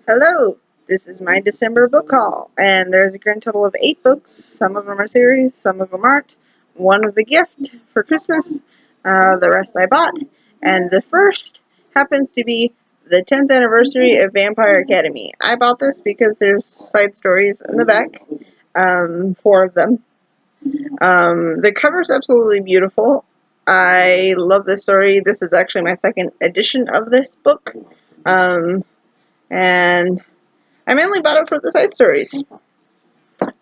Hello, this is my December book haul, and there's a grand total of 8 books. Some of them are series, some of them aren't. One was a gift for Christmas, the rest I bought, and the first happens to be the 10th anniversary of Vampire Academy. I bought this because there's side stories in the back, 4 of them. The cover's absolutely beautiful. I love this story. This is actually my second edition of this book, and I mainly bought it for the side stories.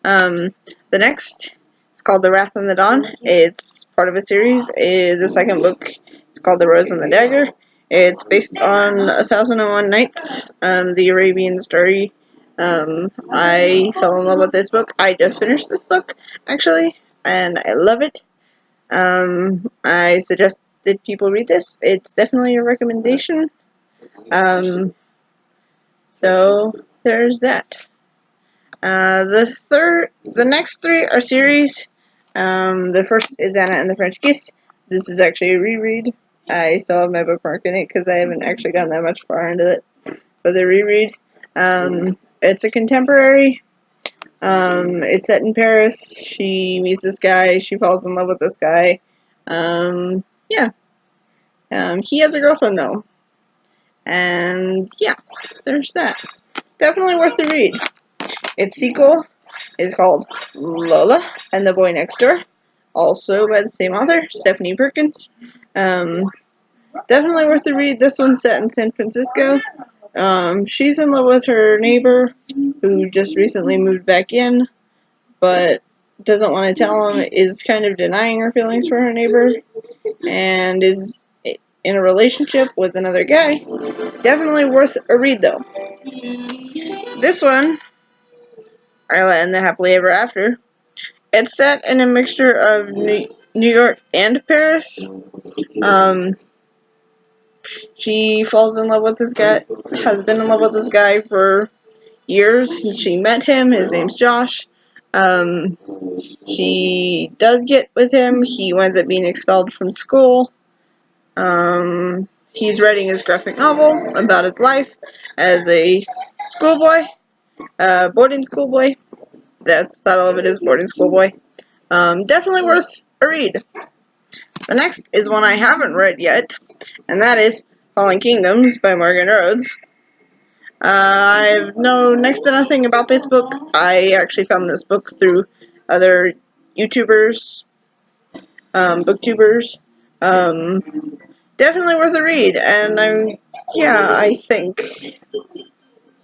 The next is called The Wrath and the Dawn. It's part of a series. The second book is called The Rose and the Dagger. It's based on 1001 Nights, the Arabian story. I fell in love with this book. I just finished this book, actually, and I love it. I suggest that people read this. It's definitely a recommendation. So there's that. The next 3 are series. The first is Anna and the French Kiss. This is actually a reread. I still have my bookmark in it because I haven't actually gotten that much far into it. But the reread. It's a contemporary. It's set in Paris. She meets this guy. She falls in love with this guy. Yeah. He has a girlfriend though. And yeah, there's that. Definitely worth the read. Its sequel is called Lola and the Boy Next Door, also by the same author, Stephanie Perkins. Definitely worth the read. This one's set in San Francisco. She's in love with her neighbor, who just recently moved back in, but doesn't want to tell him, is kind of denying her feelings for her neighbor, and is in a relationship with another guy. Definitely worth a read, though. This one, Isla and the Happily Ever After, it's set in a mixture of New York and Paris. She falls in love with this guy, has been in love with this guy for years since she met him. His name's Josh. She does get with him. He winds up being expelled from school. He's writing his graphic novel about his life as a schoolboy, boarding schoolboy. That's the title of it, is Boarding Schoolboy. Definitely worth a read. The next is one I haven't read yet, and that is Fallen Kingdoms by Morgan Rhodes. I know next to nothing about this book. I actually found this book through other YouTubers, booktubers. Definitely worth a read, and I think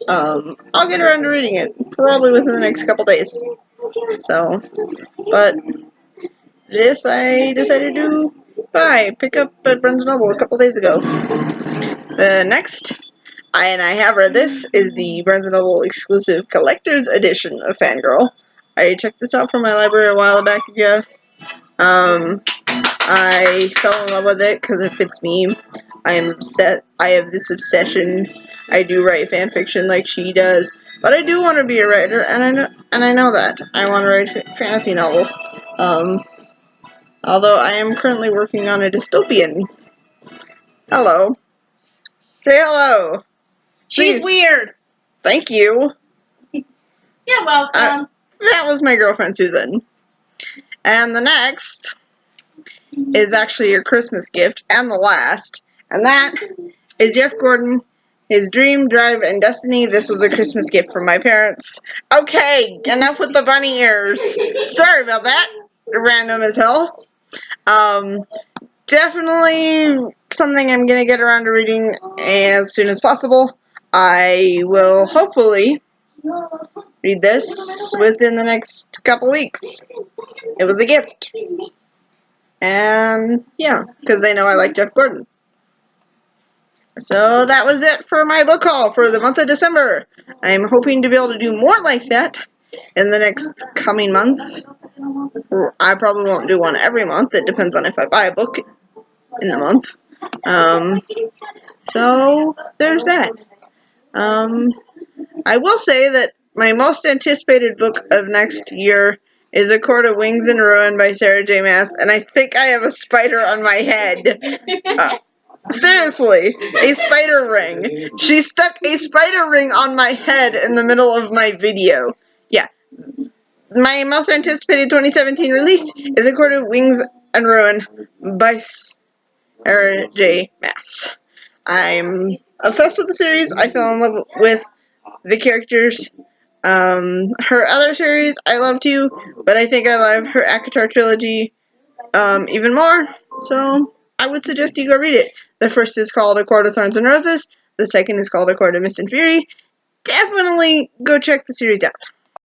I'll get around to reading it probably within the next couple days. So, but this I decided to pick up at Barnes & Noble a couple days ago. The next, and I have read this, is the Barnes & Noble exclusive collector's edition of Fangirl. I checked this out from my library a while back ago. I fell in love with it because it fits me. I have this obsession. I do write fan fiction like she does, but I do want to be a writer, and I know that I want to write fantasy novels. Although I am currently working on a dystopian. Hello. Say hello. She's Please. weird. Thank you. You're welcome. That was my girlfriend Susan. And the next is actually your Christmas gift, and the last, and that is Jeff Gordon, his Dream, Drive, and Destiny. This was a Christmas gift from my parents. Okay, enough with the bunny ears. Sorry about that. Random as hell. Definitely something I'm going to get around to reading as soon as possible. I will hopefully read this within the next couple weeks. It was a gift. And yeah, because they know I like Jeff Gordon. So that was it for my book haul for the month of December. I'm hoping to be able to do more like that in the next coming months. I probably won't do one every month. It depends on if I buy a book in the month. So there's that. I will say that my most anticipated book of next year is A Court of Wings and Ruin by Sarah J. Maas, and I think I have a spider on my head. Seriously, a spider ring. She stuck a spider ring on my head in the middle of my video. Yeah. My most anticipated 2017 release is A Court of Wings and Ruin by Sarah J. Maas. I'm obsessed with the series. I fell in love with the characters. Her other series I love too, but I think I love her ACOTAR trilogy even more. So I would suggest you go read it. The first is called A Court of Thorns and Roses. The second is called A Court of Mist and Fury. Definitely go check the series out.